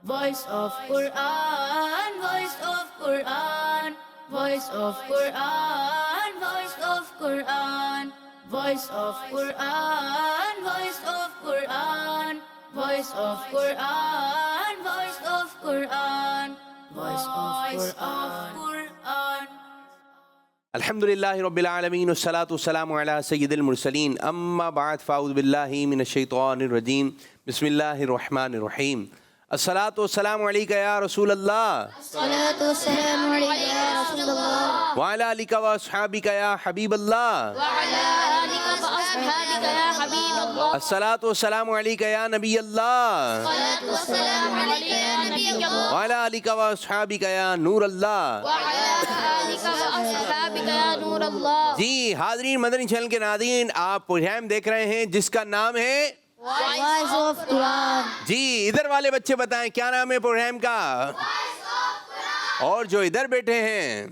Voice of Quran, voice of Quran, voice of Quran, voice of Quran, voice of Quran, voice of Quran, voice of Quran, voice of Quran, voice of Quran. الحمدللہ رب العالمین والصلاة والسلام علی سید المرسلین اما بعد فاعوذ باللہ من الشیطان الرجیم بسم اللہ الرحمن الرحیم الصلاة والسلام علیکہ یا رسول اللہ الصلاة والسلام علیکہ یا رسول اللہ وعلی آلک و اصحابک یا حبیب اللہ وعلی آلک وأصحابک یا حبیب اللہ الصلاة والسلام علیکہ یا نبی اللہ الصلاة والسلام علیکہ یا نبی اللہ وعلی آلک و اصحابک یا نور اللہ وعلی آلک وأصحابک یا نور اللہ. جی حاضرین مدنی چینل کے ناظرین، آپ پروگرام دیکھ رہے ہیں جس کا نام ہے وائس آف قرآن. جی ادھر والے بچے بتائیں کیا نام ہے پروگرام کا؟ اور جو ادھر بیٹھے ہیں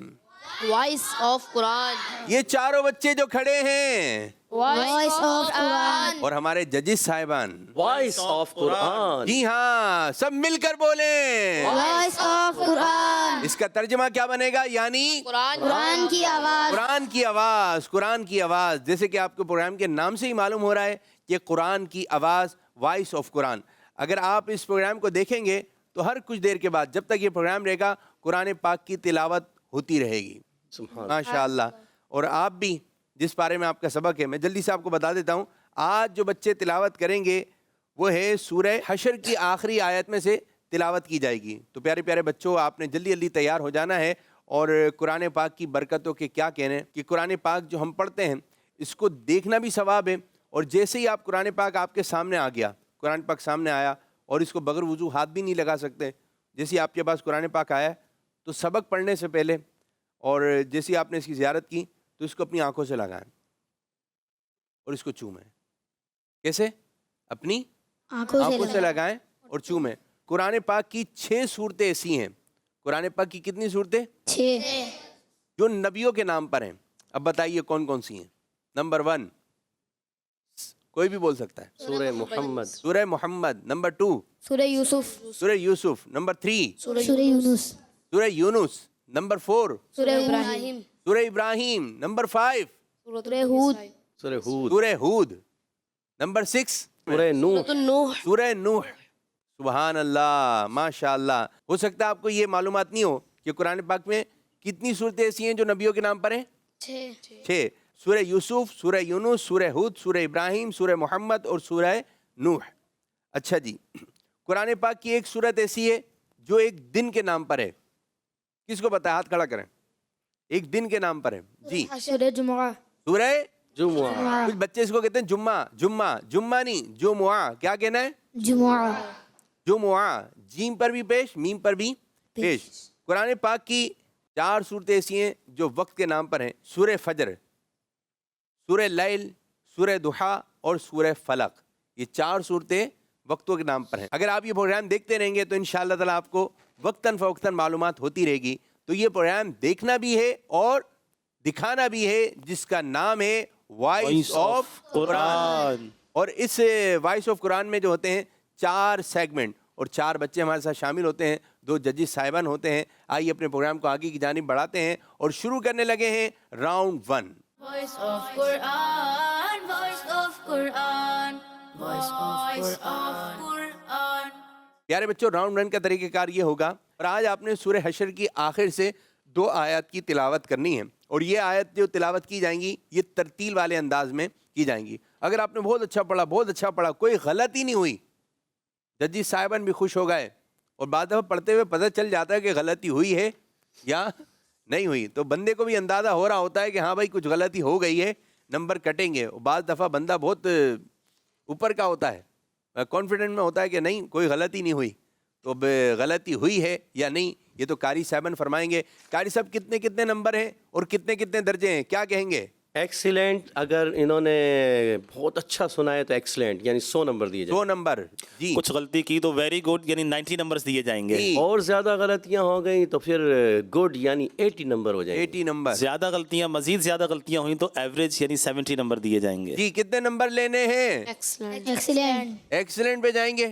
وائس آف قرآن. یہ چاروں بچے جو کھڑے ہیں وائس آف قرآن. اور ہمارے ججز صاحبان، وائس آف قرآن. جی ہاں سب مل کر بولیں. وائس آف قرآن. اس کا ترجمہ کیا بنے گا؟ یعنی قرآن کی آواز. قرآن کی آواز. قرآن کی آواز، جیسے کہ آپ کو پروگرام کے نام سے ہی معلوم ہو رہا ہے کہ قرآن کی آواز، وائس آف قرآن. اگر آپ اس پروگرام کو دیکھیں گے تو ہر کچھ دیر کے بعد جب تک یہ پروگرام رہے گا قرآن پاک کی تلاوت ہوتی رہے گی. ماشاء اللہ. اور آپ بھی جس بارے میں آپ کا سبق ہے، میں جلدی سے آپ کو بتا دیتا ہوں. آج جو بچے تلاوت کریں گے وہ ہے سورہ حشر کی آخری آیت میں سے تلاوت کی جائے گی. تو پیارے پیارے بچوں، آپ نے جلدی جلدی تیار ہو جانا ہے. اور قرآن پاک کی برکتوں کے کیا کہنے کہ قرآن پاک جو ہم پڑھتے ہیں اس کو دیکھنا بھی ثواب ہے. اور جیسے ہی آپ قرآن پاک آپ کے سامنے آ گیا، قرآن پاک سامنے آیا اور اس کو بغیر وضو ہاتھ بھی نہیں لگا سکتے، جیسے ہی آپ کے پاس قرآن پاک آیا تو سبق پڑھنے سے پہلے اور جیسے ہی آپ نے اس کی زیارت کی تو اس کو اپنی آنکھوں سے لگائیں اور اس کو چومیں. کیسے؟ اپنی آنکھوں سے لگائیں اور چومیں. قرآن پاک کی 6 صورتیں ایسی ہیں. قرآن پاک کی کتنی صورتیں؟ 6. جو نبیوں کے نام پر ہیں. اب بتائیے کون کون سی ہیں؟ نمبر 1 کوئی بھی بول سکتا ہے، سورہ محمد. سورہ محمد. نمبر 2 سورہ یوسف. سورہ یوسف. نمبر 3 سورہ یونس. سورہ یونس. نمبر 4 سورہ ابراہیم. سورہ ابراہیم. نمبر 5 سورہ ہود. سورہ ہود. سورہ ہود. نمبر 6 سورہ نوح. نوح. سورہ نوح. سبحان اللہ، ماشاء اللہ. ہو سکتا ہے آپ کو یہ معلومات نہیں ہو کہ قرآن پاک میں کتنی صورتیں ایسی ہیں جو نبیوں کے نام پر ہیں؟ 6. سورہ یوسف، سورہ یونس، سورہ ہود، سورہ ابراہیم، سورہ محمد اور سورہ نوح. اچھا جی، قرآن پاک کی ایک سورت ایسی ہے جو ایک دن کے نام پر ہے. کس کو پتہ ہے؟ ہاتھ کھڑا کریں. ایک دن کے نام پر ہے. جی، سورہ جمعہ. سورہ جمعہ. کچھ بچے اس کو کہتے ہیں جمعہ نہیں، جمعہ. کیا کہنا ہے؟ جمعہ. جمعہ. جیم پر بھی پیش، میم پر بھی پیش. قرآن پاک کی 4 صورتیں ایسی ہیں جو وقت کے نام پر ہیں. سورہ فجر، سورہ لیل، سورہ ضحیٰ اور سورہ فلق. یہ 4 صورتیں وقتوں کے نام پر ہیں. اگر آپ یہ پروگرام دیکھتے رہیں گے تو انشاءاللہ تعالیٰ آپ کو وقتاً فوقتاً معلومات ہوتی رہے گی. تو یہ پروگرام دیکھنا بھی ہے اور دکھانا بھی ہے، جس کا نام ہے وائس آف قرآن. اور اس وائس آف قرآن میں جو ہوتے ہیں 4 سیگمنٹ اور 4 بچے ہمارے ساتھ شامل ہوتے ہیں، 2 ججز صاحبان ہوتے ہیں. آئیے اپنے پروگرام کو آگے کی جانب بڑھاتے ہیں اور شروع کرنے لگے ہیں round 1. Voice of Quran, voice of Quran, voice of Quran. پیارے بچوں، راؤنڈ 1 کا طریقہ کار یہ ہوگا، اور آج آپ نے سورہ حشر کی آخر سے 2 آیات کی تلاوت کرنی ہے. اور یہ آیت جو تلاوت کی جائیں گی یہ ترتیل والے انداز میں کی جائیں گی. اگر آپ نے بہت اچھا پڑھا، کوئی غلطی نہیں ہوئی، ججز صاحبان بھی خوش ہو گئے. اور بعد دفعہ پڑھتے ہوئے پتہ چل جاتا ہے کہ غلطی ہوئی ہے یا نہیں ہوئی، تو بندے کو بھی اندازہ ہو رہا ہوتا ہے کہ ہاں بھائی کچھ غلطی ہو گئی ہے، نمبر کٹیں گے. بعض دفعہ بندہ بہت اوپر کا ہوتا ہے، کانفیڈنٹ میں ہوتا ہے کہ نہیں کوئی غلطی نہیں ہوئی. تو اب غلطی ہوئی ہے یا نہیں یہ تو قاری صاحبان فرمائیں گے. قاری صاحب کتنے نمبر ہیں اور کتنے درجے ہیں، کیا کہیں گے؟ ایکسیلنٹ. اگر انہوں نے بہت اچھا سنا ہے تو ایکسیلنٹ یعنی 100 نمبر دیے جائیں. 2 نمبر. جی، کچھ غلطی کی تو ویری گڈ یعنی 90 نمبرز دیے جائیں گے. جی. اور زیادہ غلطیاں ہو گئیں تو پھر گڈ یعنی 80 نمبر ہو جائیں گے. 80 نمبر. زیادہ غلطیاں، مزید زیادہ غلطیاں ہوئیں تو ایوریج یعنی 70 نمبر دیے جائیں گے. جی، کتنے نمبر لینے ہیں؟ ایکسلنٹ. ایکسلنٹ پہ جائیں گے.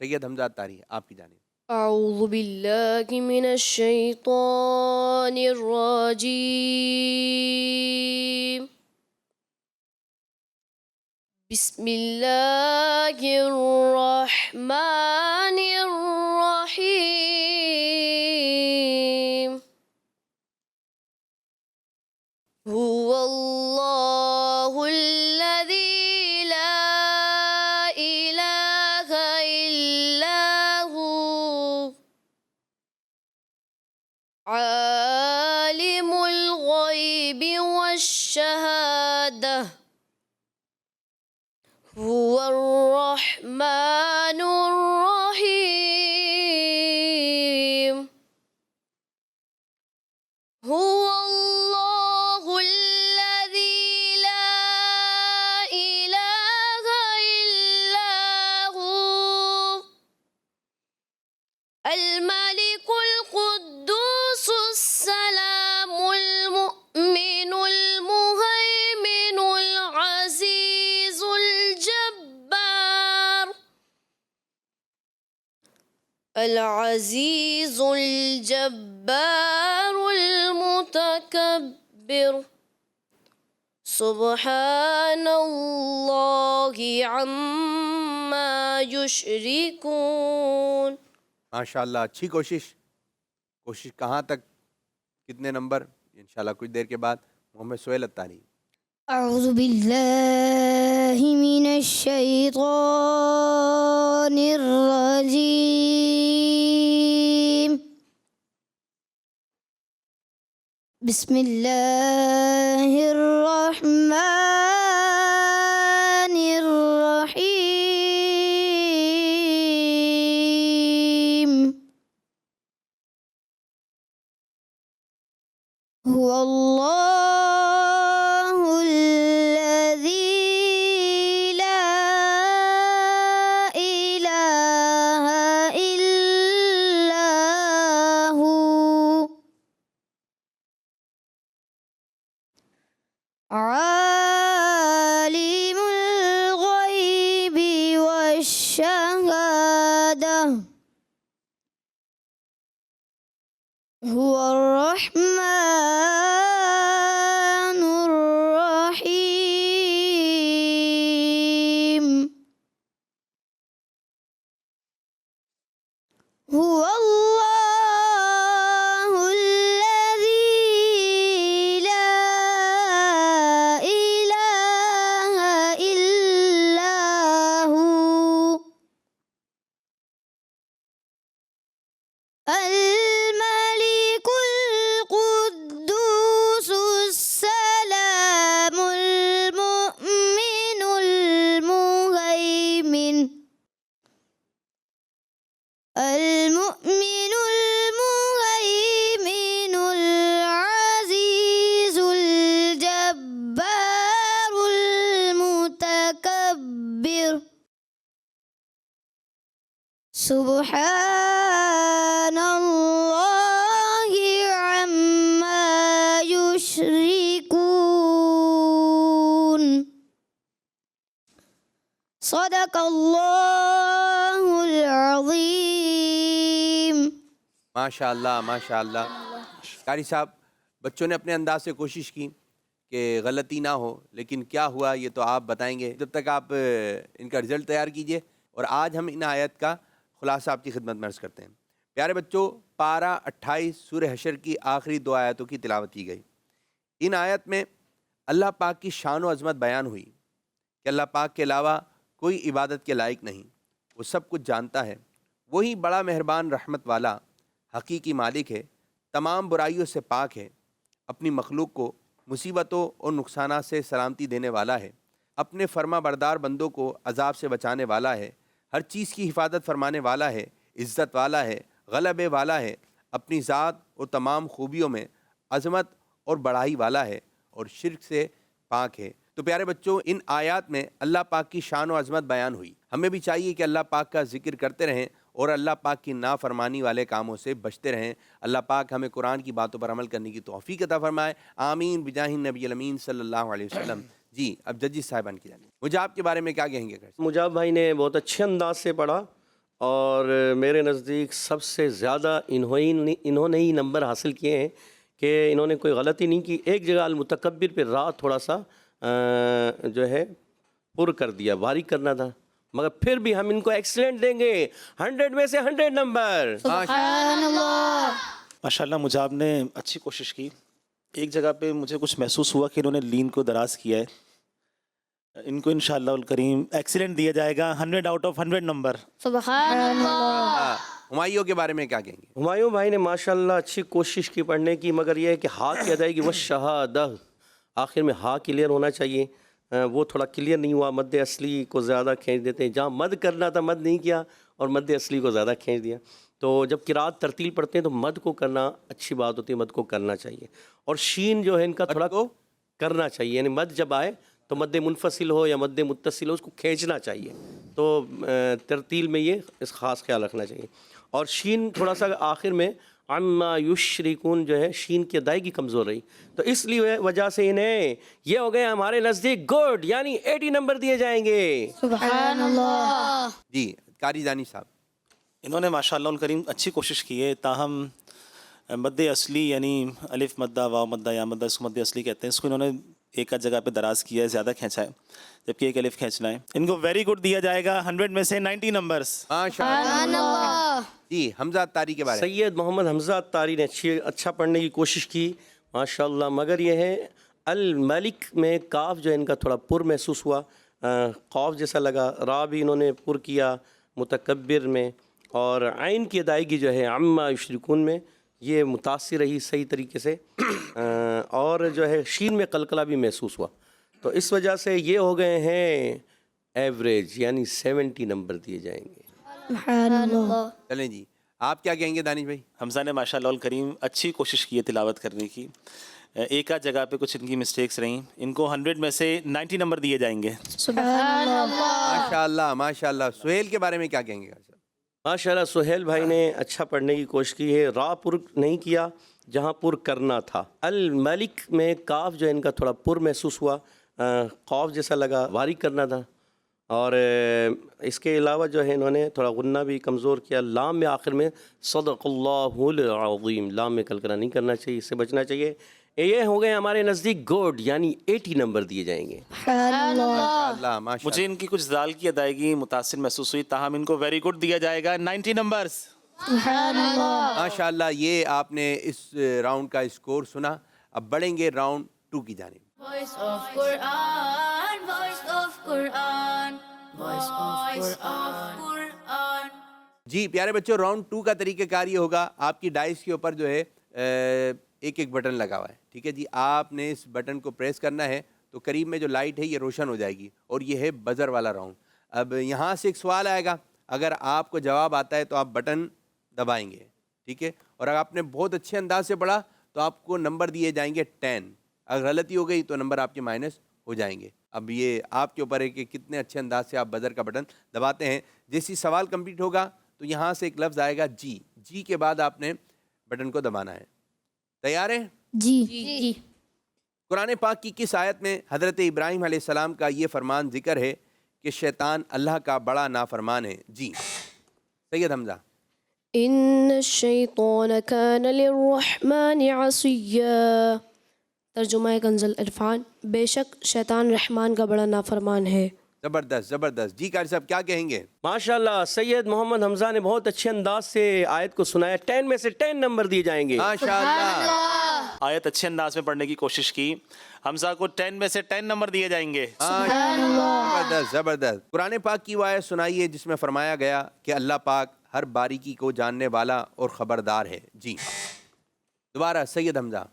سید حمزہ طاری آپ کی جانب. أعوذ بالله من الشيطان الرجيم. بسم الله الرحمن الرحيم. هو الله الذي لا إله إلا هو عالم الغيب والشهادة هو الرحمن الرحيم. هو الله الذي لا إله إلا هو الملك القدوس السلام المؤمن المهيمن العزيز الجبار العزيز الجبار المتكبر سبحان الله عما يشركون. ماشاء اللہ اچھی کوشش کہاں تک کتنے نمبر انشاءاللہ کچھ دیر کے بعد. محمد سہیل الطاری. أعوذ بالله من الشيطان الرجيم. بسم الله الرحمن الرحيم. هو الله الذي لا إله إلا هو عالم الغيب والشهادة هو الرحمن الرحيم. هو الله الذي لا إله إلا هو الملك القدوس السلام المؤمن المهيمن العزيز الجبار المتكبر سبحان الله عما يشركون. صدق الله العظيم. ماشاء اللہ ماشاء اللہ. قاری صاحب بچوں نے اپنے انداز سے کوشش کی کہ غلطی نہ ہو، لیکن کیا ہوا یہ تو آپ بتائیں گے. جب تک آپ ان کا رزلٹ تیار کیجئے، اور آج ہم ان آیت کا خلاصہ آپ کی خدمت میں عرض کرتے ہیں. پیارے بچوں، پارہ 28 سورہ حشر کی آخری 2 آیتوں کی تلاوت کی گئی. ان آیت میں اللہ پاک کی شان و عظمت بیان ہوئی کہ اللہ پاک کے علاوہ کوئی عبادت کے لائق نہیں، وہ سب کچھ جانتا ہے، وہی بڑا مہربان رحمت والا حقیقی مالک ہے، تمام برائیوں سے پاک ہے، اپنی مخلوق کو مصیبتوں اور نقصانات سے سلامتی دینے والا ہے، اپنے فرما بردار بندوں کو عذاب سے بچانے والا ہے، ہر چیز کی حفاظت فرمانے والا ہے، عزت والا ہے، غلبے والا ہے، اپنی ذات اور تمام خوبیوں میں عظمت اور بڑائی والا ہے، اور شرک سے پاک ہے. تو پیارے بچوں، ان آیات میں اللہ پاک کی شان و عظمت بیان ہوئی. ہمیں بھی چاہیے کہ اللہ پاک کا ذکر کرتے رہیں اور اللہ پاک کی نافرمانی والے کاموں سے بچتے رہیں. اللہ پاک ہمیں قرآن کی باتوں پر عمل کرنے کی توفیق عطا فرمائے. آمین بجاہ نبی الامین صلی اللہ علیہ وسلم. جی اب ججی صاحبان کی جانب مجاب کے بارے میں کیا کہیں گے؟ مجاب بھائی نے بہت اچھے انداز سے پڑھا اور میرے نزدیک سب سے زیادہ انہوں نے ہی نمبر حاصل کیے ہیں کہ انہوں نے کوئی غلطی نہیں کی. ایک جگہ المتکبر پہ را تھوڑا سا جو ہے پر کر دیا، باریک کرنا تھا، مگر پھر بھی ہم ان کو ایکسلنٹ دیں گے، 100 میں سے 100 نمبر. سبحان اللہ. ماشاءاللہ مجھے آپ نے اچھی کوشش کی. ایک جگہ پہ مجھے کچھ محسوس ہوا کہ انہوں نے لین کو دراز کیا ہے. ان کو انشاءاللہ الکریم ایکسیلنٹ دیا جائے گا، 100 آؤٹ آف 100 نمبر. سبحان اللہ. ہمایوں کے بارے میں کیا کہیں گے؟ ہمایوں بھائی نے ماشاءاللہ اچھی کوشش کی پڑھنے کی، مگر یہ ہے کہ ہا کی ادائیگی وہ شہادہ، آخر میں ہا کلیئر ہونا چاہیے، وہ تھوڑا کلیئر نہیں ہوا. مد اصلی کو زیادہ کھینچ دیتے ہیں، جہاں مد کرنا تھا مد نہیں کیا اور مد اصلی کو زیادہ کھینچ دیا. تو جب قرات ترتیل پڑھتے ہیں تو مد کو کرنا اچھی بات ہوتی ہے، مد کو کرنا چاہیے. اور شین جو ہے ان کا تھوڑا کو کرنا چاہیے، یعنی مد جب آئے تو مد منفصل ہو یا مد متصل ہو، اس کو کھینچنا چاہیے. تو ترتیل میں یہ اس خاص خیال رکھنا چاہیے. اور شین تھوڑا سا آخر میں عما یشرکون جو ہے شین کی ادائیگی کمزور رہی، تو اس لیے وجہ سے انہیں یہ ہو گئے ہمارے نزدیک گڈ، یعنی 80 نمبر دیے جائیں گے. سبحان اللہ. جی قاری دانی صاحب. انہوں نے ماشاءاللہ الکریم اچھی کوشش کی ہے، تاہم مد اصلی یعنی الف مدہ واو مدہ یا مدہ، اس کو مد اصلی کہتے ہیں، اس کو انہوں نے ایک آدھ جگہ پہ دراز کیا ہے، زیادہ کھینچا ہے، جبکہ ایک الف کھینچنا ہے. ان کو ویری گڈ دیا جائے گا، 100 میں سے 90 نمبرز. ماشاءاللہ. جی حمزہ طاری کے بارے میں. سید محمد حمزہ طاری نے اچھا پڑھنے کی کوشش کی ماشاءاللہ، مگر یہ ہے الملک میں کاف جو ہے ان کا تھوڑا پر محسوس ہوا، خوف جیسا لگا. را بھی انہوں نے پر کیا متکبر میں، اور عین کی ادائیگی جو ہے عما یشرکون میں یہ متاثر رہی صحیح طریقے سے. اور جو ہے شین میں قلقلہ بھی محسوس ہوا، تو اس وجہ سے یہ ہو گئے ہیں ایوریج، یعنی 70 نمبر دیے جائیں گے. سبحان اللہ. چلیں جی آپ کیا کہیں گے دانش بھائی؟ حمزہ نے ماشاءاللہ الکریم اچھی کوشش کی ہے تلاوت کرنے کی. ایک آدھ جگہ پہ کچھ ان کی مسٹیکس رہیں، ان کو 100 میں سے 90 نمبر دیے جائیں گے. سبحان اللہ. ماشاءاللہ ماشاءاللہ. سہیل کے بارے میں کیا کہیں گے؟ ماشاءاللہ سہیل بھائی نے اچھا پڑھنے کی کوشش کی ہے، را پر نہیں کیا جہاں پر کرنا تھا. الملک میں کاف جو ہے ان کا تھوڑا پر محسوس ہوا، خوف جیسا لگا، باریک کرنا تھا. اور اس کے علاوہ جو ہے انہوں نے تھوڑا غنہ بھی کمزور کیا. لام میں آخر میں صدق اللہ العظیم، لام میں کلکلہ نہیں کرنا چاہیے، اس سے بچنا چاہیے. یہ ہو گئے ہمارے نزدیک گڈ، یعنی 80 نمبر دیے جائیں گے. سبحان اللہ. ماشاءاللہ ماشاءاللہ. مجھے ان کی کچھ زال کی ادائیگی متاثر محسوس ہوئی، تاہم ان کو ویری گڈ دیا جائے گا، 90 نمبرز. سبحان اللہ. ماشاءاللہ. یہ آپ نے اس راؤنڈ کا اسکور سنا. اب بڑھیں گے راؤنڈ 2 کی جانب. Voice of Quran, voice of Quran, voice of Quran. جی پیارے بچوں، راؤنڈ 2 کا طریقہ کار یہ ہوگا، آپ کی ڈائس کے اوپر جو ہے ایک ایک بٹن لگا ہوا ہے، ٹھیک ہے جی. آپ نے اس بٹن کو پریس کرنا ہے تو قریب میں جو لائٹ ہے یہ روشن ہو جائے گی، اور یہ ہے بزر والا راؤنڈ. اب یہاں سے ایک سوال آئے گا، اگر آپ کو جواب آتا ہے تو آپ بٹن دبائیں گے، ٹھیک ہے. اور اگر آپ نے بہت اچھے انداز سے پڑھا تو آپ کو نمبر دیے جائیں گے 10. اگر غلطی ہو گئی تو نمبر آپ کے مائنس ہو جائیں گے. اب یہ آپ کے اوپر ہے کہ کتنے اچھے انداز سے آپ بزر کا بٹن دباتے ہیں. جیسی سوال کمپلیٹ ہوگا تو یہاں سے ایک لفظ آئے گا جی، جی کے بعد آپ نے بٹن کو دبانا ہے. تیار ہیں؟ جی. جی. قرآن پاک کی کس آیت میں حضرت ابراہیم علیہ السلام کا یہ فرمان ذکر ہے کہ شیطان اللہ کا بڑا نافرمان ہے؟ جی سید حمزہ. ان الشیطان کان للرحمن عصیا. ترجمہ کنز العرفان، بے شک شیطان رحمان کا بڑا نافرمان ہے. زبردست زبردست. جی قاری صاحب کیا کہیں گے؟ ماشاءاللہ سید محمد حمزہ نے بہت اچھے انداز سے آیت کو سنایا. 10 میں سے 10 نمبر دیے جائیں گے. ماشاءاللہ آیت اچھے انداز میں پڑھنے کی کوشش کی، حمزہ کو 10 میں سے 10 نمبر دیے جائیں گے. زبردست زبردست. قرآن پاک کی وہ آیت سنائیے جس میں فرمایا گیا کہ اللہ پاک ہر باریکی کو جاننے والا اور خبردار ہے. جی دوبارہ سید حمزہ.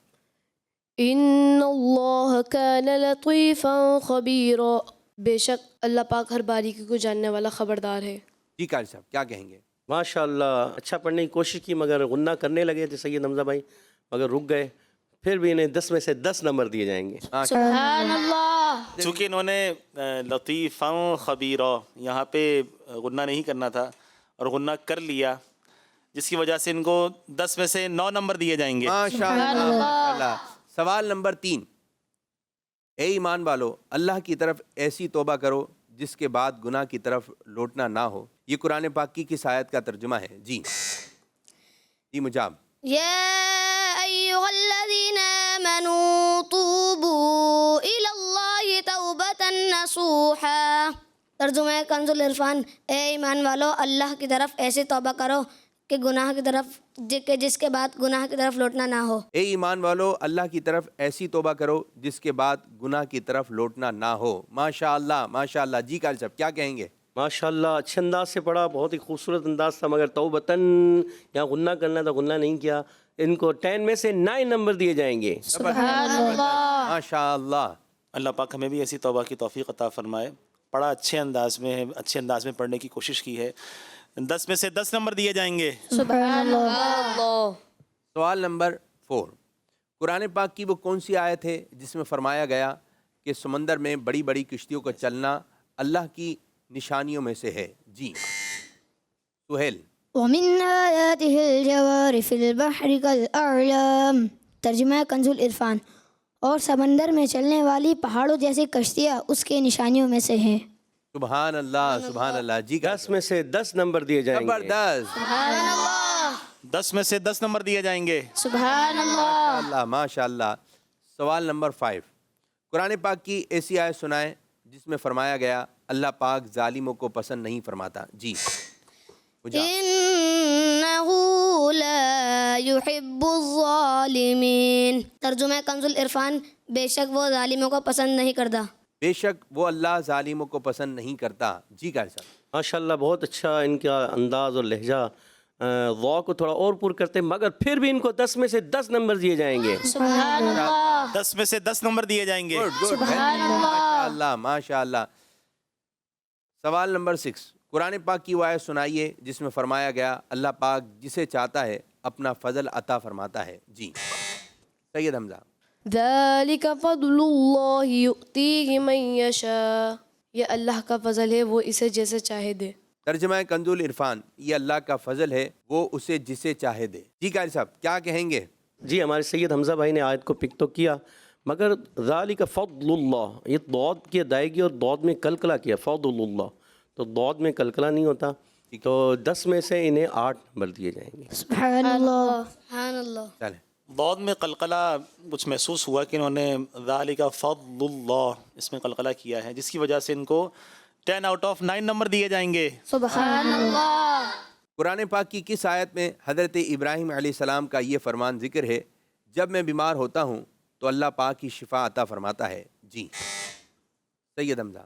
ان اللہ کان لطیفا خبیرا. بے شک اللہ پاک ہر باریکی کو جاننے والا خبردار ہے. جی قاری صاحب کیا کہیں گے؟ ماشاءاللہ اچھا پڑھنے کی کوشش کی، مگر غنہ کرنے لگے تھے سید حمزہ بھائی، مگر رک گئے. پھر بھی انہیں 10 میں سے 10 نمبر دیے جائیں گے. سبحان اللہ. چونکہ انہوں نے لطیفا خبیرا یہاں پہ غنہ نہیں کرنا تھا اور غنہ کر لیا، جس کی وجہ سے ان کو 10 میں سے 9 نمبر دیے جائیں گے. ماشاءاللہ ماشاءاللہ. سوال نمبر 3. اے ایمان والو، اللہ کی طرف ایسی توبہ کرو جس کے بعد گناہ کی طرف لوٹنا نہ ہو. یہ قرآن پاک کی کس آیت کا ترجمہ ہے؟ جی مجاب. يا أيها الذين آمنوا توبوا إلى الله توبة نصوحا. ترجمہ کنز العرفان. اے ایمان والو اللہ کی طرف ایسے توبہ کرو کہ گناہ کی طرف کہ جس کے بعد گناہ کی طرف لوٹنا نہ ہو. اے ایمان والو اللہ کی طرف ایسی توبہ کرو جس کے بعد گناہ کی طرف لوٹنا نہ ہو. ماشاء اللہ ماشاء اللہ. جی قاری صاحب کیا کہیں گے؟ ماشاء اللہ اچھے انداز سے پڑھا, بہت ہی خوبصورت انداز تھا, مگر توبتاً یہاں غنہ کرنا تھا, غنہ نہیں کیا. ان کو 10 میں سے 9 نمبر دیے جائیں گے. سبحان اللہ. ماشاء اللہ. اللہ پاک ہمیں بھی ایسی توبہ کی توفیق عطا فرمائے. پڑھا اچھے انداز میں پڑھنے کی کوشش کی ہے. 10 میں سے 10 نمبر دیے جائیں گے. سبحان اللہ. سوال نمبر 4. قرآن پاک کی وہ کون سی آیت ہے جس میں فرمایا گیا کہ سمندر میں بڑی بڑی کشتیوں کا چلنا اللہ کی نشانیوں میں سے ہے؟ جی سہیل. ومن آياته الجوار في البحر كالأعلام. ترجمہ کنز العرفان. اور سمندر میں چلنے والی پہاڑوں جیسی کشتیاں اس کے نشانیوں میں سے ہیں. سبحان اللہ سبحان اللہ. جی 10 میں سے 10 نمبر دیے جائیں گے. زبردست. سبحان اللہ. 10 میں سے 10 نمبر دیے جائیں گے. سبحان اللہ. اللہ ماشاء اللہ. سوال نمبر 5. قرآن پاک کی ایسی آیت سنائیں جس میں فرمایا گیا اللہ پاک ظالموں کو پسند نہیں فرماتا. جی إنه لا يحب الظالمين. ترجمہ کنز العرفان. بے شک وہ ظالموں کو پسند نہیں کرتا. بے شک وہ اللہ ظالموں کو پسند نہیں کرتا. جی قاری صاحب. ماشاء اللہ بہت اچھا ان کا انداز اور لہجہ. ضوء کو تھوڑا اور پر کرتے, مگر پھر بھی ان کو 10 میں سے 10 نمبر دیے جائیں گے. سبحان اللہ. 10 میں سے 10 نمبر دیے جائیں گے. سبحان اللہ. ماشاء اللہ ماشاء اللہ. سوال نمبر 6. قرآن پاک کی وہ آیت سنائیے جس میں فرمایا گیا اللہ پاک جسے چاہتا ہے اپنا فضل عطا فرماتا ہے. جی سید حمزہ. ذَلِكَ فَضْلُ اللَّهِ يُؤْتِيهِ مَن يَشَاءُ. یہ اللہ کا فضل ہے, وہ اسے جیسے چاہے دے. ترجمہ کنز العرفان. یہ اللہ کا فضل ہے, وہ اسے جسے چاہے دے. جی قاری صاحب کیا کہیں گے؟ جی ہمارے سید حمزہ بھائی نے آیت کو پک تو کیا, مگر ذالک فضل اللہ, یہ ضاد کی ادائیگی اور ضاد میں کلکلا کیا. فضل اللہ تو ضاد میں کلکلا نہیں ہوتا, تو 10 میں سے انہیں 8 نمبر دیے جائیں گے. سبحان اللہ. سبحان اللہ. چلیں. ضاد میں قلقلہ کچھ محسوس ہوا کہ انہوں نے ذالک فضل اللہ اس میں قلقلہ کیا ہے, جس کی وجہ سے ان کو 10 آؤٹ آف 9 نمبر دیے جائیں گے. سبحان اللہ. قرآن پاک کی کس آیت میں حضرت ابراہیم علیہ السلام کا یہ فرمان ذکر ہے جب میں بیمار ہوتا ہوں تو اللہ پاک کی شفا عطا فرماتا ہے؟ جی سید حمزہ.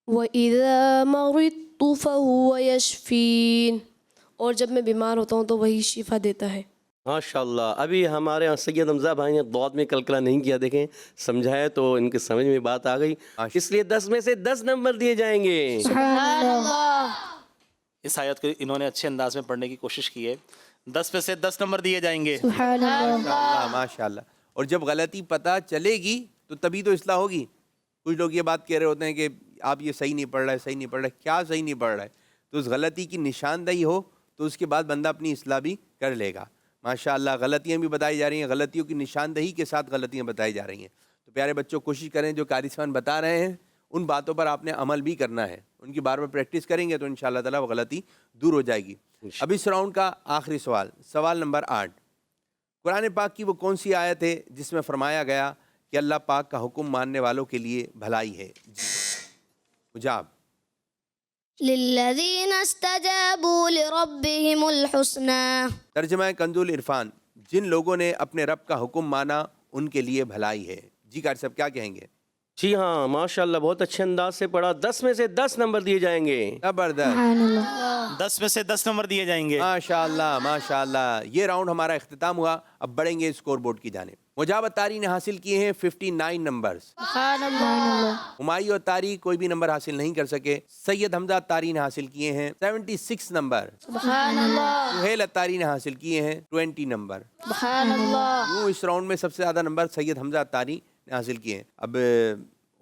وَإِذَا مَرِضْتُ فَهُوَ يَشْفِينِ. اور جب میں بیمار ہوتا ہوں تو وہی شفا دیتا ہے. ماشاء اللہ. ابھی ہمارے یہاں سید حمزہ بھائی نے ضاد میں کلکلا نہیں کیا, دیکھیں سمجھایا تو ان کے سمجھ میں بات آ گئی, اس لیے 10 میں سے 10 نمبر دیے جائیں گے. سبحان اللہ. اس آیت کو انہوں نے اچھے انداز میں پڑھنے کی کوشش کی ہے. 10 میں سے 10 نمبر دیے جائیں گے. سبحان اللہ. اللہ ماشاء اللہ. اور جب غلطی پتہ چلے گی تو تبھی تو اصلاح ہوگی. کچھ لوگ یہ بات کہہ رہے ہوتے ہیں کہ آپ یہ صحیح نہیں پڑھ رہا ہے, صحیح نہیں پڑھ رہا ہے. کیا صحیح نہیں پڑھ رہا ہے؟ تو اس غلطی کی نشاندہی ہو تو اس کے بعد بندہ اپنی اصلاح بھی کر لے گا. ماشاء اللہ غلطیاں بھی بتائی جا رہی ہیں, غلطیوں کی نشاندہی کے ساتھ غلطیاں بتائی جا رہی ہیں. تو پیارے بچوں کوشش کریں جو قاری صاحب بتا رہے ہیں ان باتوں پر آپ نے عمل بھی کرنا ہے. ان کی بار بار پریکٹس کریں گے تو انشاءاللہ تعالیٰ وہ غلطی دور ہو جائے گی. اب اس راؤنڈ کا آخری سوال, سوال نمبر 8. قرآن پاک کی وہ کون سی آیت ہے جس میں فرمایا گیا کہ اللہ پاک کا حکم ماننے والوں کے لیے بھلائی ہے؟ جی مجاب. للذین استجابوا لربهم الحسنى. ترجمہ کنز العرفان. جن لوگوں نے اپنے رب کا حکم مانا ان کے لیے بھلائی ہے. جی قاری صاحب کیا کہیں گے؟ جی ہاں ماشاء اللہ بہت اچھے انداز سے پڑھا. 10 میں سے 10 نمبر دیے جائیں گے. زبردست. سبحان اللہ. 10 میں سے 10 نمبر دیے جائیں گے. ماشاء اللہ ماشاء اللہ. یہ راؤنڈ ہمارا اختتام ہوا. اب بڑھیں گے اسکور بورڈ کی جانب. مجاب اتاری نے حاصل کیے ہیں 59 نمبرز. سبحان اللہ. ہمایوں اتاری کوئی بھی نمبر حاصل نہیں کر سکے. سید حمزہ اتاری نے حاصل کیے ہیں 76 نمبر. سبحان اللہ. سہیل اتاری نے حاصل کیے ہیں 20 نمبر. سبحان اللہ. یوں اس راؤنڈ میں سب سے زیادہ نمبر سید حمزہ اتاری نے حاصل کیے ہیں. اب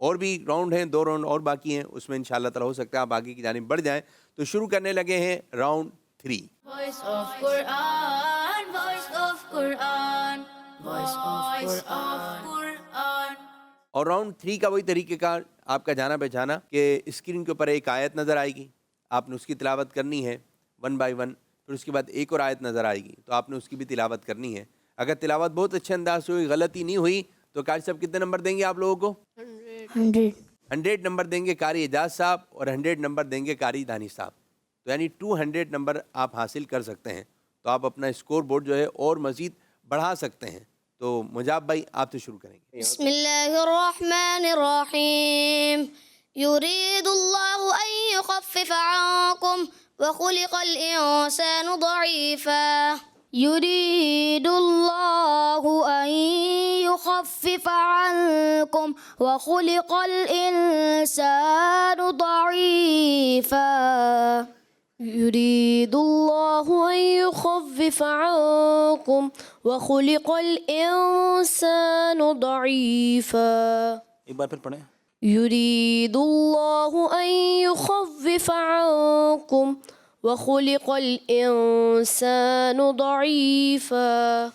اور بھی راؤنڈ ہیں, 2 راؤنڈ اور باقی ہیں, اس میں انشاءاللہ تعالیٰ ہو سکتا ہے آپ آگے کی جانب بڑھ جائیں. تو شروع کرنے لگے ہیں round 3. Voice of Quran, voice of Quran, voice of Quran. اور راؤنڈ 3 کا وہی طریقہ کار آپ کا جانا پہچانا کہ اسکرین کے اوپر ایک آیت نظر آئے گی, آپ نے اس کی تلاوت کرنی ہے 1 بائی 1. پھر اس کے بعد ایک اور آیت نظر آئے گی تو آپ نے اس کی بھی تلاوت کرنی ہے. اگر تلاوت بہت اچھے انداز سے ہوئی, غلطی نہیں ہوئی, تو قاری صاحب کتنے نمبر دیں گے آپ لوگوں کو؟ 100 نمبر دیں گے قاری اعجاز صاحب, اور 100 نمبر دیں گے قاری دانش صاحب. تو یعنی 200 نمبر آپ حاصل کر سکتے ہیں. تو آپ اپنا اسکور بورڈ جو ہے اور مزید بڑھا سکتے ہیں. تو مجاب بھائی آپ سے شروع کریں گے. بسم اللہ الرحمن الرحیم. يريد الله أن يخفف عنكم وخلق الإنسان ضعيفا. يريد الله أن يخفف عنكم وخلق الإنسان ضعيفا. يريد الله أن يخفف عنكم وخلق الإنسان ضعيفا. ایک بار پھر پڑھیں. يريد الله أن يخفف عنكم وخلق الإنسان ضعيفا.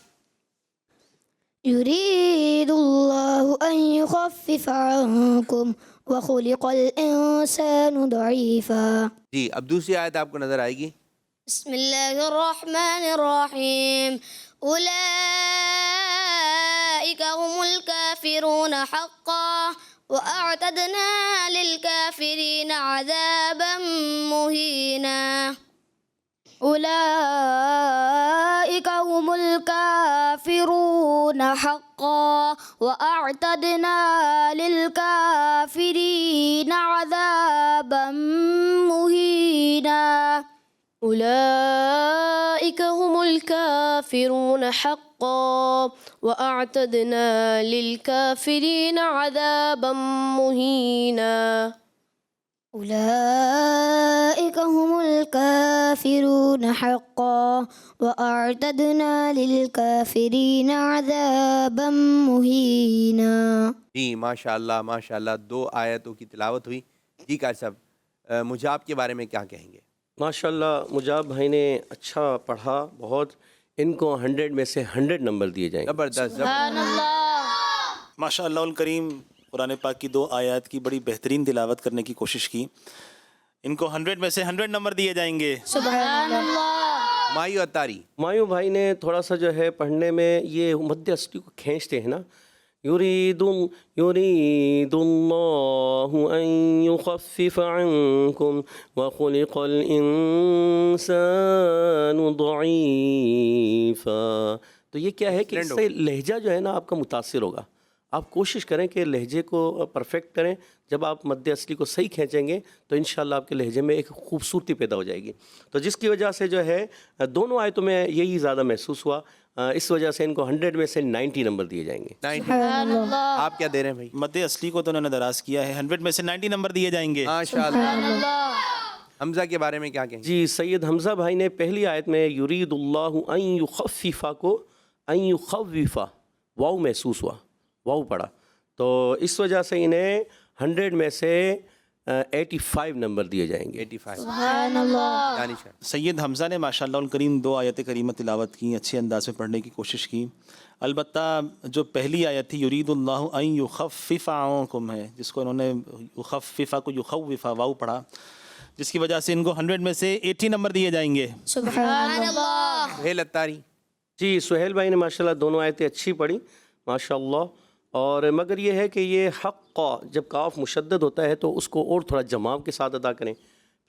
يريد الله أن يخفف عنكم وخلق الإنسان ضعيفا. جی اب دوسری آیت آپ کو نظر آئے گی. بسم الله الرحمن الرحيم. أولئك هم الكافرون حقا وأعتدنا للكافرين عذابا مهينا. أولئك هم الكافرون حقا وأعتدنا للكافرين عذابا مهينا. أولئك هم الكافرون حقا وأعتدنا للكافرين عذابا مهينا. أولئك هم الكافرون حقا وأعتدنا للكافرين عذابا مهينا. جی ماشاء اللہ ماشاء اللہ, 2 آیتوں کی تلاوت ہوئی. جی قاری صاحب مجاب کے بارے میں کیا کہیں گے؟ ماشاءاللہ مجاب بھائی نے اچھا پڑھا بہت. ان کو 100 میں سے 100 نمبر دیے جائیں گے. زبردست. ماشاء اللہ الکریم قرآن پاک کی 2 آیات کی بڑی بہترین تلاوت کرنے کی کوشش کی. ان کو 100 میں سے 100 نمبر دیے جائیں گے. سبحان اللہ. مایو اتاری. مایو بھائی نے تھوڑا سا جو ہے پڑھنے میں یہ مد اصلی کو کھینچتے ہیں نا. يريد الله أن يخفف عنكم وخلق الإنسان ضعيفا. تو یہ کیا ہے کہ اس سے لہجہ جو ہے نا آپ کا متاثر ہوگا. آپ کوشش کریں کہ لہجے کو پرفیکٹ کریں. جب آپ مد اصلی کو صحیح کھینچیں گے تو انشاءاللہ آپ کے لہجے میں ایک خوبصورتی پیدا ہو جائے گی. تو جس کی وجہ سے جو ہے دونوں آیتوں میں یہی زیادہ محسوس ہوا. اس وجہ سے ان کو 100 میں سے 90 نمبر دیے جائیں گے. 90. آپ کیا دے رہے ہیں بھائی؟ مد اصلی کو تو انہوں نے دراز کیا ہے. 100 میں سے 90 نمبر دیے جائیں گے. ماشاء اللہ. حمزہ کے بارے میں کیا کہیں؟ جی سید حمزہ بھائی نے پہلی آیت میں یرید اللہ ان یخففا کو ان یخوفا واو محسوس ہوا, واو پڑا. تو اس وجہ سے انہیں 100 میں سے 85 نمبر دیے جائیں گے. 85. سبحان اللہ. دانش ہے. سید حمزہ نے ماشاء اللہ الکریم 2 آیت کریمہ تلاوت کی, اچھے انداز میں پڑھنے کی کوشش کی. البتہ جو پہلی آیت تھی یرید اللہ ان یخفف عنکم ہے, جس کو انہوں نے یخففا کو یخوفا واو پڑھا, جس کی وجہ سے ان کو 100 میں سے 80 نمبر دیے جائیں گے. سبحان اللہ. سہیل اتاری. جی سہیل بھائی نے ماشاءاللہ دونوں آیتیں اچھی پڑھی ماشاءاللہ. اور مگر یہ ہے کہ یہ حق جب کاف مشدد ہوتا ہے تو اس کو اور تھوڑا جماو کے ساتھ ادا کریں.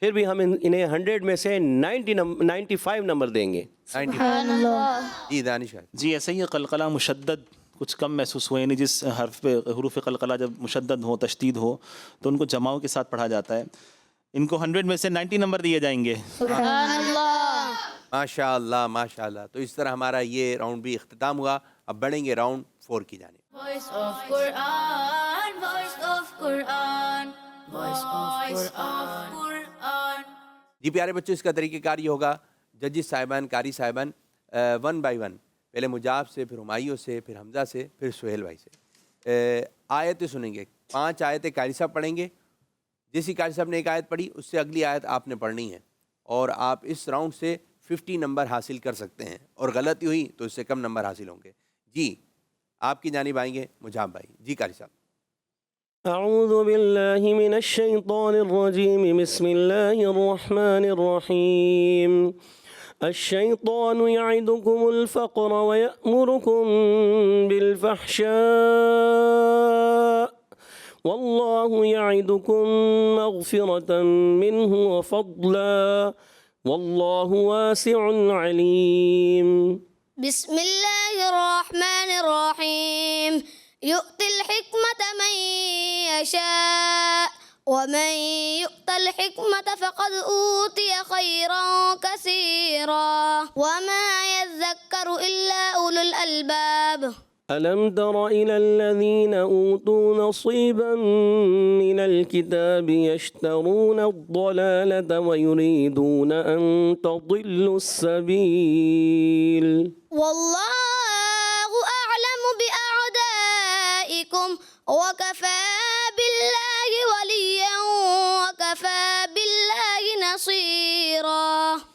پھر بھی ہم انہیں 100 میں سے 95 نمبر دیں گے. سبحان اللہ. جی دانش ہے. جی ایسے ہی قلقلہ مشدد کچھ کم محسوس ہوئے, یعنی جس حرف پہ حروف قلقلہ جب مشدد ہو, تشدید ہو, تو ان کو جماؤ کے ساتھ پڑھا جاتا ہے. ان کو 100 میں سے 90 نمبر دیے جائیں گے. سبحان اللہ. ماشاء اللہ ماشاء اللہ. تو اس طرح ہمارا یہ راؤنڈ بھی اختتام ہوا. اب بڑھیں گے راؤنڈ 4 کی جانب. Voice of Quran, voice of Quran, voice of Quran. جی پیارے بچوں, اس کا طریقہ کار یہ ہوگا, ججز صاحبان, قاری صاحبان 1 بائی 1, پہلے مجاب سے, پھر ہمایوں سے, پھر حمزہ سے, پھر سہیل بھائی سے آیتیں سنیں گے. 5 آیتیں قاری صاحب پڑھیں گے. جیسی قاری صاحب نے ایک آیت پڑھی اس سے اگلی آیت آپ نے پڑھنی ہے, اور آپ اس راؤنڈ سے 50 نمبر حاصل کر سکتے ہیں, اور غلطی ہوئی تو اس سے کم نمبر حاصل ہوں گے. جی آپ کی جانب آئیں گے مجاب بھائی. جی قاری صاحب. أعوذ بالله من الشيطان الرجيم. بسم الله الرحمن الرحيم. الشيطان يعدكم الفقر ويأمركم بالفحشاء والله يعدكم مغفرة منه وفضلا والله واسع عليم. بسم الله الرحمن الرحيم. يؤتي الحكمة من يشاء ومن يؤت الحكمة فقد أوتي خيرا كثيرا وما يذكر إلا أولو الألباب. ألم تر إلى الذين أوتوا نصيبا من الكتاب يشترون الضلالة ويريدون أن تضلوا السبيل. والله أعلم بأعدائكم وكفى بالله وليا وكفى بالله نصيرا.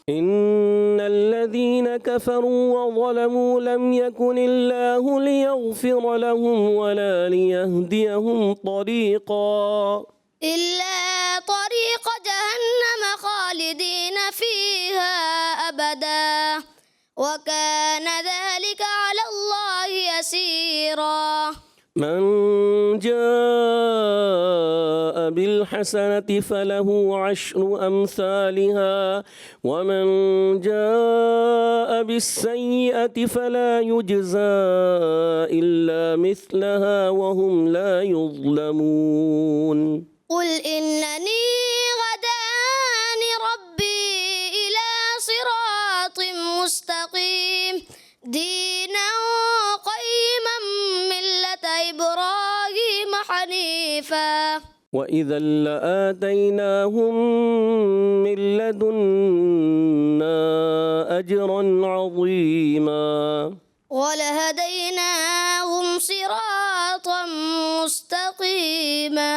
إن الذين كفروا وظلموا لم يكن الله ليغفر لهم ولا ليهديهم طريقا إلا طريق جهنم خالدين فيها أبدا وكان ذلك على الله يسيرا. من جاء بالحسنة فله عشر أمثالها ومن جاء بالسيئة فلا يجزى إلا مثلها وهم لا يظلمون. قل إنني هداني ربي إلى صراط مستقيم دينا قيما ملة إبراهيم حنيفا وإذا لآتيناهم من لدنا أجرا عظيما ولهديناهم صراطا مستقيما.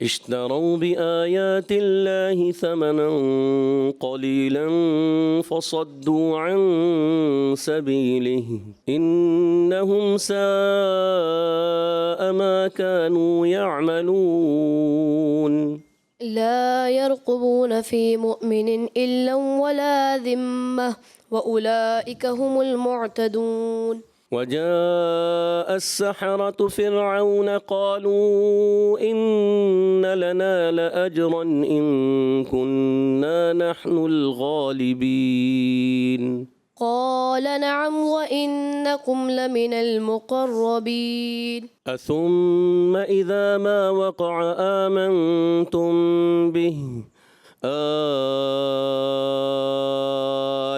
اشتروا بآيات الله ثمنا قليلا فصدوا عن سبيله إنهم ساء ما كانوا يعملون. لا يرقبون في مؤمن إلا ولا ذمة وأولئك هم المعتدون. وجاء السحرة فرعون قالوا إن لنا لأجرا إن كنا نحن الغالبين قال نعم وإنكم لمن المقربين أثم إذا ما وقع آمنتم به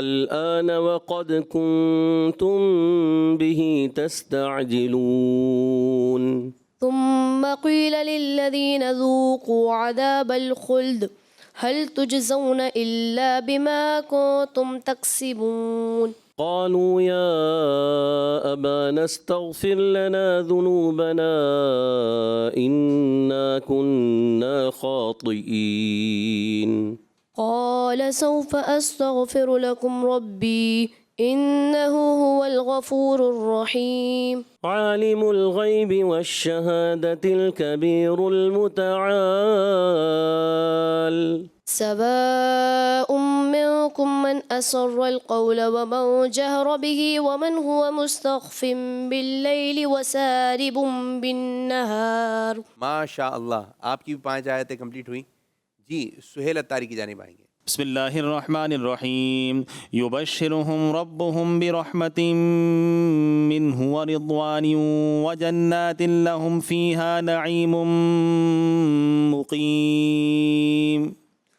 الآن وقد كنتم به تستعجلون ثم قيل للذين ذوقوا عذاب الخلد هل تجزون إلا بما كنتم تكسبون قالوا يا أبانا استغفر لنا ذنوبنا إنا كنا خاطئين قال سوف أستغفر لكم ربي إنه هو الغفور الرحيم عالم الغيب والشهادة الكبير المتعال سواء منكم من أسر القول ومن جهر به ومن هو مستخف بالليل وسارب بالنهار ماشاء اللہ. آپ کی بھی 5 آیتیں کمپلیٹ ہوئی. جی سہیل اتاری کی جانب آئیں گے. بسم اللہ الرحمن الرحیم یبشرهم ربهم برحمت منہ ورضوان وجنات لهم فیہا نعیم مقیم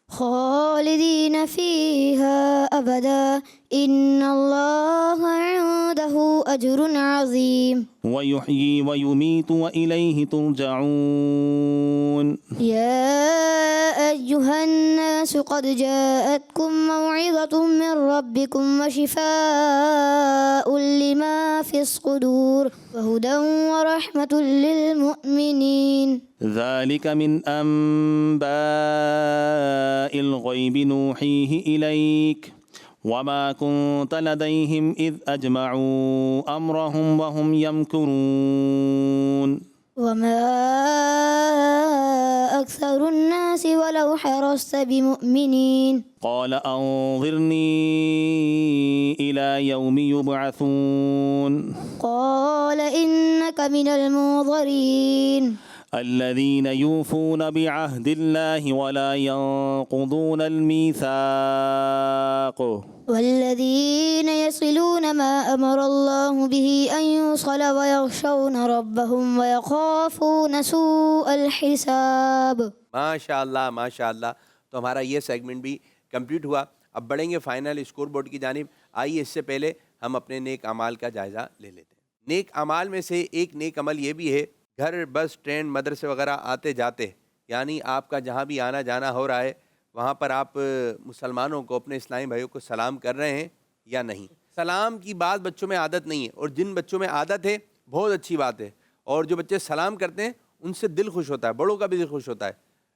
خالدين فيها أبدا إن الله عنده أجر عظيم ویحیی ویمیت وإلیہ ترجعون يا أيها الناس قد جاءتكم موعظة من ربكم وشفاء لما في الصدور وهدى ورحمة للمؤمنين ذلك من أنباء الغيب نوحيه إليك وما كنت لديهم إذ أجمعوا أمرهم وهم يمكرون وما أكثر الناس ولو حرصت بمؤمنين قال أنظرني إلى يوم يبعثون قال إنك من المنظرين الذين يوفون بعهد الله ولا ينقضون الميثاق والذين يصلون ما أمر الله به أن يوصل ويخشون ربهم ويخافون سوء الحساب. ماشاء اللہ ماشاء اللہ. تو ہمارا یہ سیگمنٹ بھی کمپلیٹ ہوا. اب بڑھیں گے فائنل اسکور بورڈ کی جانب. آئیے اس سے پہلے ہم اپنے نیک اعمال کا جائزہ لے لیتے ہیں. نیک اعمال میں سے ایک نیک عمل یہ بھی ہے گھر بس ٹرین مدرسے وغیرہ آتے جاتے یعنی آپ کا جہاں بھی آنا جانا ہو رہا ہے وہاں پر آپ مسلمانوں کو اپنے اسلامی بھائیوں کو سلام کر رہے ہیں یا نہیں. سلام کی بات بچوں میں عادت نہیں ہے اور جن بچوں میں عادت ہے بہت اچھی بات ہے اور جو بچے سلام کرتے ہیں ان سے دل خوش ہوتا ہے, بڑوں کا بھی دل خوش ہوتا ہے.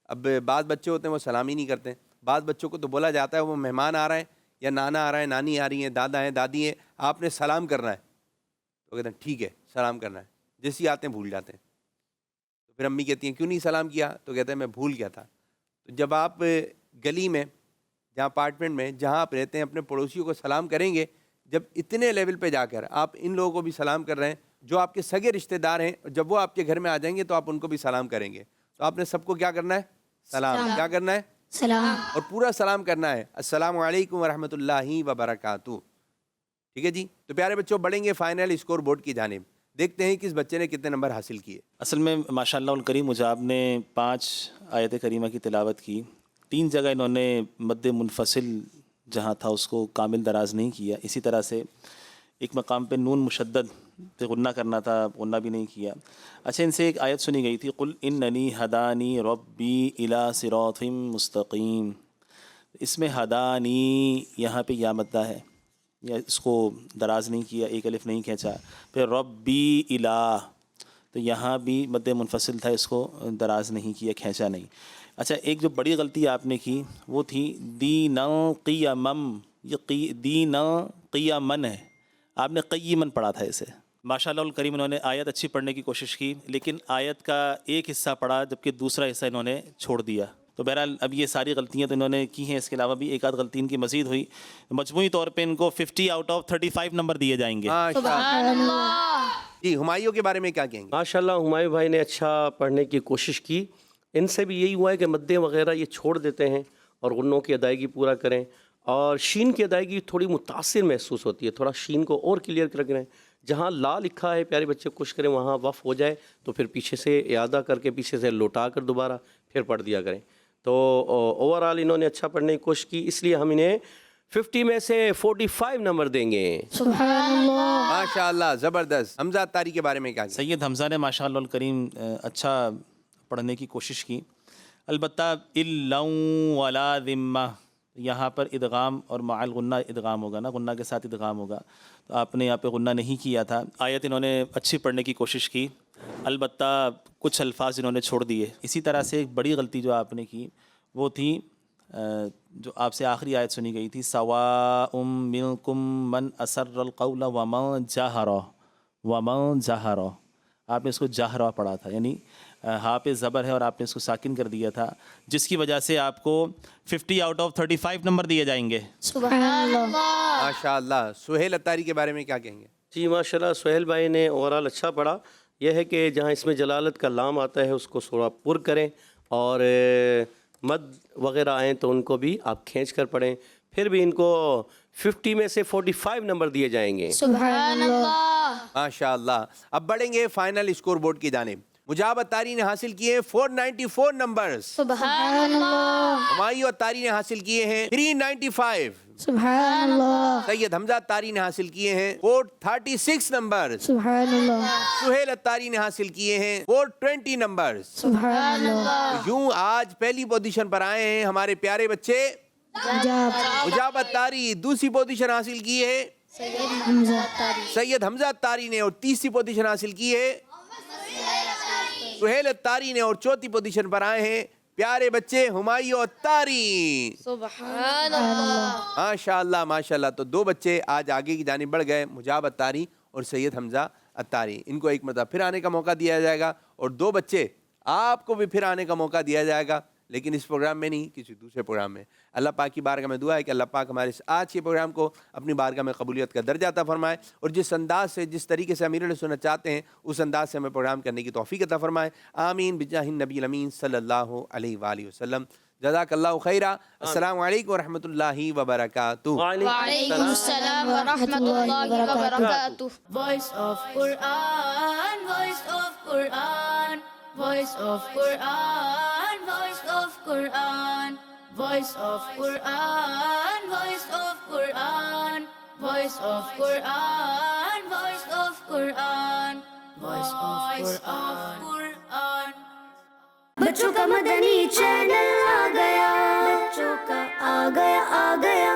اب بعض بچے ہوتے ہیں وہ سلام ہی نہیں کرتے. بعض بچوں کو تو بولا جاتا ہے وہ مہمان آ رہے ہیں یا نانا آ رہا ہے, نانی آ رہی ہیں, دادا ہیں, دادی ہیں, آپ نے سلام کرنا ہے. تو کہتے ہیں ٹھیک ہے سلام کرنا ہے. جیسے ہی آتے ہیں بھول جاتے ہیں. تو پھر امی کہتی ہیں کیوں نہیں سلام کیا؟ تو کہتے ہیں میں بھول گیا تھا. تو جب آپ گلی میں جہاں اپارٹمنٹ میں جہاں آپ رہتے ہیں اپنے پڑوسیوں کو سلام کریں گے, جب اتنے لیول پہ جا کر آپ ان لوگوں کو بھی سلام کر رہے ہیں جو آپ کے سگے رشتہ دار ہیں, جب وہ آپ کے گھر میں آ جائیں گے تو آپ ان کو بھی سلام کریں گے. تو آپ نے سب کو کیا کرنا ہے؟ سلام. کیا کرنا ہے؟ سلام. اور پورا سلام کرنا ہے. السلام علیکم ورحمۃ اللہ وبرکاتہ. ٹھیک ہے جی. تو پیارے بچوں بڑھیں گے فائنل اسکور بورڈ کی جانب. دیکھتے ہیں کس بچے نے کتنے نمبر حاصل کیے. اصل میں ماشاء اللہ الکریم مجاب نے 5 آیت کریمہ کی تلاوت کی. 3 جگہ انہوں نے مد منفصل جہاں تھا اس کو کامل دراز نہیں کیا. اسی طرح سے ایک مقام پہ نون مشدد پہ غنہ کرنا تھا, غنہ بھی نہیں کیا. اچھا ان سے ایک آیت سنی گئی تھی قل اننی ہدانی ربی الی صراط مستقیم. اس میں ہدانی یہاں پہ یا مدہ ہے, یا اس کو دراز نہیں کیا, ایک الف نہیں کھینچا. پھر ربی الہ تو یہاں بھی مد منفصل تھا, اس کو دراز نہیں کیا, کھینچا نہیں. اچھا ایک جو بڑی غلطی آپ نے کی وہ تھی دین قیمم. یہ دین قیمن ہے, آپ نے قیمن پڑھا تھا اسے. ماشاء اللہ الکریم انہوں نے آیت اچھی پڑھنے کی کوشش کی لیکن آیت کا ایک حصہ پڑھا جبکہ دوسرا حصہ انہوں نے چھوڑ دیا. تو بہرحال اب یہ ساری غلطیاں تو انہوں نے کی ہیں، اس کے علاوہ بھی ایک آدھ غلطی ان کی مزید ہوئی. مجموعی طور پہ ان کو 50 آؤٹ آف 35 نمبر دیے جائیں گے. جی ہمایوں کے بارے میں کیا کہیں گے؟ ماشاء اللہ ہمایوں بھائی نے اچھا پڑھنے کی کوشش کی. ان سے بھی یہی ہوا ہے کہ مدیں وغیرہ یہ چھوڑ دیتے ہیں اور غنوں کی ادائیگی پورا کریں، اور شین کی ادائیگی تھوڑی متاثر محسوس ہوتی ہے. تھوڑا شین کو اور کلیئر کر کریں. جہاں لا لکھا ہے پیارے بچے کوشش کریں وہاں وقف ہو جائے تو پھر پیچھے سے اعادہ کر کے پیچھے سے لوٹا کر دوبارہ پھر پڑھ دیا کریں. تو اوورآل انہوں نے اچھا پڑھنے کی کوشش کی، اس لیے ہم انہیں 50 میں سے 45 نمبر دیں گے. سبحان اللہ. ماشاء اللہ زبردست. حمزہ اتاری کے بارے میں کیا کہیں؟ سید حمزہ نے ماشاء اللہ الکریم اچھا پڑھنے کی کوشش کی. البتہ الا ولا ذمہ، یہاں پر ادغام اور مع الغنہ ادغام ہوگا نا، غنہ کے ساتھ ادغام ہوگا، تو آپ نے یہاں پہ غنہ نہیں کیا تھا. آیت انہوں نے اچھی پڑھنے کی کوشش کی، البتہ کچھ الفاظ انہوں نے چھوڑ دیے. اسی طرح سے ایک بڑی غلطی جو آپ نے کی وہ تھی جو آپ سے آخری آیت سنی گئی تھی، سواء منکم من اسر القول ومن جہر. آپ نے اس کو جہرہ پڑھا تھا، یعنی ہاں پہ زبر ہے اور آپ نے اس کو ساکن کر دیا تھا، جس کی وجہ سے آپ کو 50 آؤٹ آف 35 نمبر دیے جائیں گے. سبحان اللہ. ماشاء اللہ. سہیل اتاری کے بارے میں کیا کہیں گے؟ جی ماشاء اللہ سہیل بھائی نے اوورال اچھا پڑھا. یہ ہے کہ جہاں اس میں جلالت کا لام آتا ہے اس کو تھوڑا پر کریں، اور مد وغیرہ آئیں تو ان کو بھی آپ کھینچ کر پڑھیں. پھر بھی ان کو 50 میں سے 45 نمبر دیے جائیں گے. سبحان اللہ. ماشاء اللہ. اب بڑھیں گے فائنل اسکور بورڈ کی جانب. مجاب اتاری نے حاصل کیے 494 نمبرز. سبحان اللہ. ہمایوں اتاری نے حاصل کیے ہیں 395. سبحان اللہ. سید حمزہ اتاری نے حاصل کیے ہیں 436 نمبر. سبحان اللہ. سہیل اتاری نے حاصل کیے ہیں 420 نمبر. سبحان اللہ. یوں آج پہلی پوزیشن پر آئے ہیں ہمارے پیارے بچے مجاب اتاری. دوسری پوزیشن حاصل کی ہے سید حمزہ اتاری نے، اور تیسری پوزیشن حاصل کی ہے سہیل اتاری نے، اور چوتھی پوزیشن پر آئے ہیں پیارے بچے ہمایوں اتاری. سبحان اللہ. ماشاء اللہ ماشاء اللہ. تو دو بچے آج آگے کی جانب بڑھ گئے، مجاب اتاری اور سید حمزہ اتاری. ان کو ایک مرتبہ پھر آنے کا موقع دیا جائے گا، اور دو بچے آپ کو بھی پھر آنے کا موقع دیا جائے گا، لیکن اس پروگرام میں نہیں، کسی دوسرے پروگرام میں. اللہ پاک کی بارگاہ میں دعا ہے کہ اللہ پاک ہمارے آج کے پروگرام کو اپنی بارگاہ میں قبولیت کا درجہ عطا فرمائے، اور جس انداز سے جس طریقے سے امیر علیہ سنت چاہتے ہیں اس انداز سے ہمیں پروگرام کرنے کی توفیق عطا فرمائے. آمین بجاہ النبی الامین صلی اللہ علیہ وآلہ وسلم. جزاک اللہ خیرہ. السلام علیکم ورحمۃ اللہ وبرکاتہ. وعلیکم السلام ورحمۃ اللہ وبرکاتہ. Voice of Quran, voice of Quran, voice of Quran, voice of Quran, voice of Quran, voice of Quran, voice of Quran, voice of Quran, voice of Quran. بچوں کا مدنی چینل آ گیا، بچوں کا آ گیا